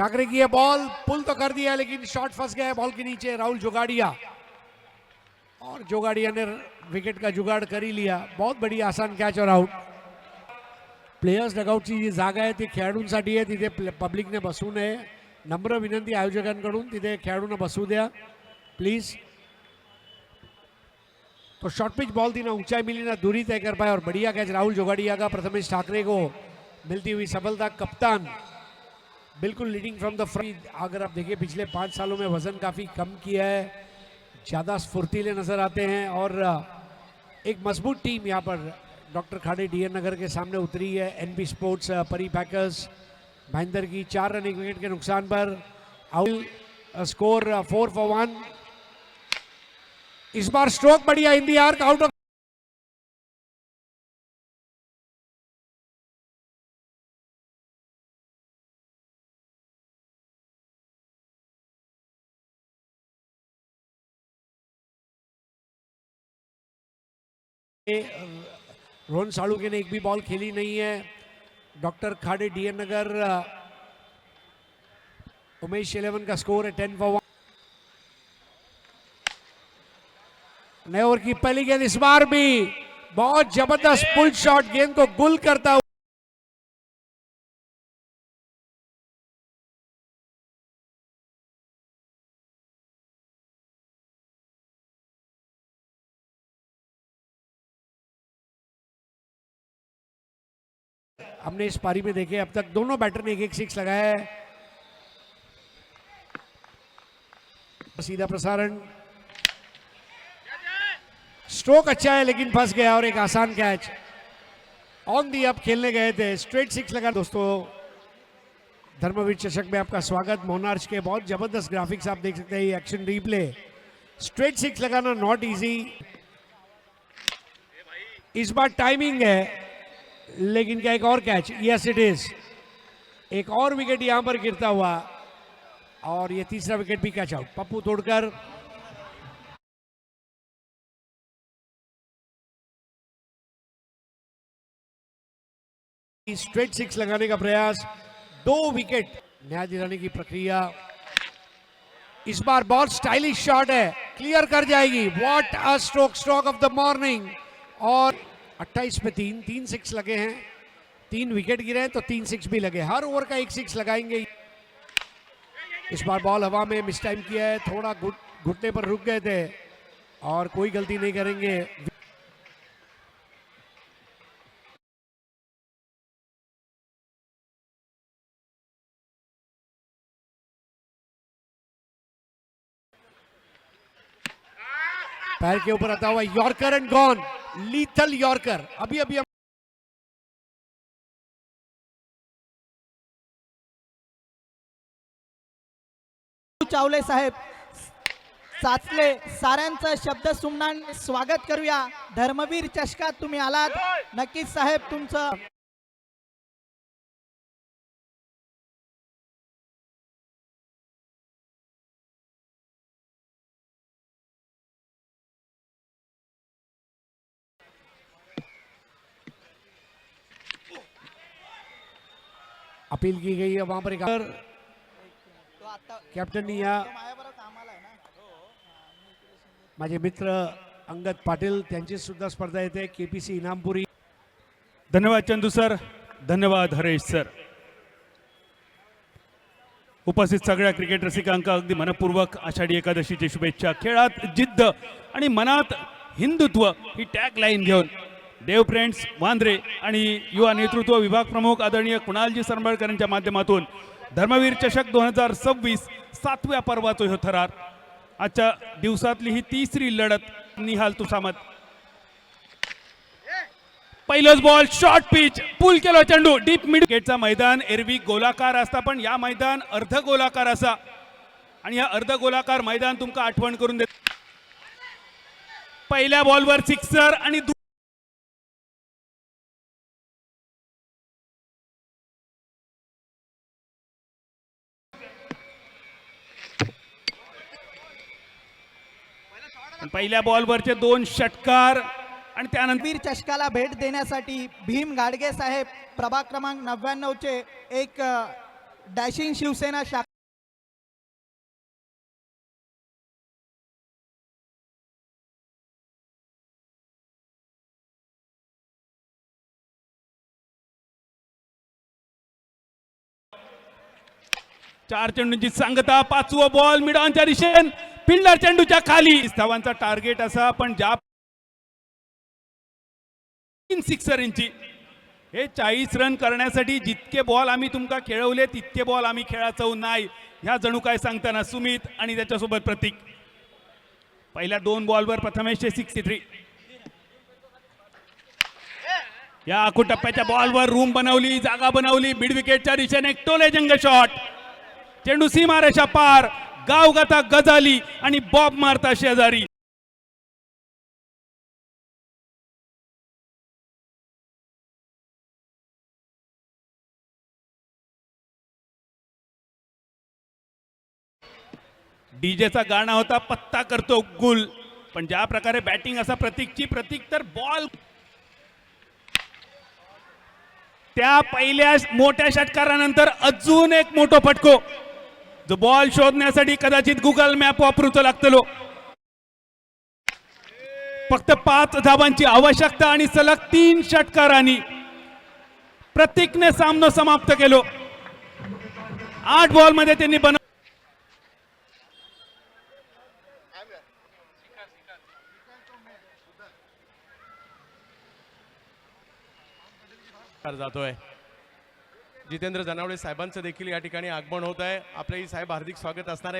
ठाकरे की है बॉल, पुल तो कर दिया लेकिन शॉट फंस गया है बॉल के नीचे। राहुल जोगाड़िया, और जोगाड़िया ने विकेट का जुगाड़ कर ही लिया। बहुत बड़ी आसान कॅच और आउट। प्लेयर्स डगआउटची जी जागा आहे ती खेळाडूंसाठी आहे, तिथे पब्लिकने बसू नये. नम्र विनंती आयोजकांकडून, तिथे खेळाडूंना बसू द्या प्लीज. तो शॉर्ट पिच बॉल थी, ना ऊंचाई मिली ना दूरी तय कर पाए, और बढ़िया कैच राहुल जोगाड़िया का। प्रथमेश ठाकरे को मिलती हुई सफलता। कप्तान बिल्कुल लीडिंग फ्रॉम द फ्रंट। अगर आप देखिए पिछले 5 सालों में वजन काफी कम किया है, ज्यादा स्फूर्तिले नजर आते हैं, और एक मजबूत टीम यहाँ पर डॉक्टर खाड़े डीएन नगर के सामने उतरी है। एनबी स्पोर्ट्स परी पैकर्स महेंद्र की 4 रन 1 विकेट के नुकसान पर। Out score 4 for 1। इस बार स्ट्रोक बढ़िया in the arc, out of Rohan Salunke ने एक भी बॉल खेली नहीं है। डॉक्टर खाड़े डीएन नगर उमेश 11 का स्कोर है 10 for 1। नए ओवर की पहली गेंद, इस बार भी बहुत जबरदस्त पुल शॉट, गेंद को गुल करता हुआ। हमने इस पारी में देखे अब तक दोनों बैटर ने 1-1 6 लगाया है। सीधा प्रसारण, स्ट्रोक अच्छा है लेकिन फंस गया, और एक आसान कैच ऑन दी अप खेलने गए थे, स्ट्रेट 6 लगा। दोस्तों धर्मवीर चषक में आपका स्वागत। मोनार्च के बहुत जबरदस्त ग्राफिक्स आप देख सकते हैं, एक्शन रिप्ले। स्ट्रेट 6 लगाना not easy. Is bar timing है, लेकिन क्या एक और कैच? Yes it is. एक और विकेट यहां पर गिरता हुआ, और ये तीसरा विकेट भी कैच आउट। पप्पू तोड़कर स्ट्रेट 6 लगाने का प्रयास, 2 विकेट न्याय दिलाने की प्रक्रिया। इस बार बहुत स्टाइलिश शॉट है, क्लियर कर जाएगी। What a stroke, stroke of the morning. और 28 पे 3 6 लगे हैं, 3 विकेट गिरे हैं तो 3 6 भी लगे। हर ओवर का 1 6 लगाएंगे। इस बार बॉल हवा में मिस टाइम किया है, थोड़ा घुटने पर रुक गए थे, और कोई गलती नहीं करेंगे। पैर के ऊपर आता हुआ yorker end gone, lethal yorker. अभी अभी चावले साहेब साचले साऱ्यांचं शब्द सुमनान स्वागत करूया। धर्मवीर चषकात तुम्ही आलात, नक्कीच साहेब तुमचं। अपील की गई है वहां पर। कॅप्टन या माझे मित्र अंगद पाटील, त्यांची सुद्धा स्पर्धा येते। केपीसी इनामपुरी। धन्यवाद चंदू सर, धन्यवाद हरेश सर। उपस्थित सगळ्या क्रिकेट रसिकांका अगदी मनपूर्वक आषाढी एकादशीची शुभेच्छा। खेळात जिद्द आणि मनात हिंदुत्व ही टॅग लाईन घेऊन देव फ्रेंड्स वांद्रे आणि युवा नेतृत्व विभाग प्रमुख आदरणीय कुणालजी सरंबळकर यांच्या माध्यमातून धर्मवीर चषक 2026 7व्या पर्वाचो ह्यो थरार। आजच्या दिवसातली ही तिसरी लढत। निहाल तुसामत, पहिलोच बॉल, शॉर्ट पिच, पुल केलो चेंडू डीप मिड विकेटचा। मैदान एरवी गोलाकार असता, पण या मैदान अर्ध गोलाकार असा, आणि या अर्ध गोलाकार मैदान तुमका आठवण करून देत। पहिल्या बॉलवर सिक्सर, आणि पहिल्या बॉलवरचे 2 षटकार, आणि त्यानंतर वीर चषकाला भेट देण्यासाठी भीम गाडगे साहेब प्रभाग क्रमांक 99 चे एक डॅशिंग शिवसेना शाखा चार चेंडूंची सांगता, पाचवा बॉल मिडॉनच्या दिशेन, फिल्डर चेंडूच्या खाली. धावांचा टार्गेट असा, पण ज्या 3 सिक्सर इंची हे 40 रन करण्यासाठी जितके बॉल आम्ही तुमका खेळवले तितके बॉल आम्ही खेळाचो नाही, ह्या जणू काय सांगताना सुमित आणि त्याच्यासोबत प्रतीक. पहिल्या 2 बॉलवर प्रथमेशचे 63. या आखू टप्प्याच्या बॉलवर रूम बनवली, जागा बनवली. मिड विकेटच्या दिशेने एक टोले जंग शॉट, चेंडू सीमारेषा पार, गावगाता गजाली आणि बॉब मारता शेजारी. डीजेचा गाणं होता पत्ता करतो गुल, पण ज्या प्रकारे बॅटिंग असा प्रतीकची, प्रतीक तर बॉल त्या पहिल्या मोठ्या षटकारानंतर अजून एक मोठा फटको, जो बॉल शोधण्यासाठी कदाचित गुगल मॅप वापरूचं लागतलो. फक्त 5 धावांची आवश्यकता आणि सलग 3 षटकारांनी प्रतीकने सामना समाप्त केलो. 8 बॉल मध्ये त्यांनी जातोय. जितेंद्र जनावडे साहेबांचं देखील या ठिकाणी आगमन होत आहे. आपलेही साहेब हार्दिक स्वागत असणार आहे.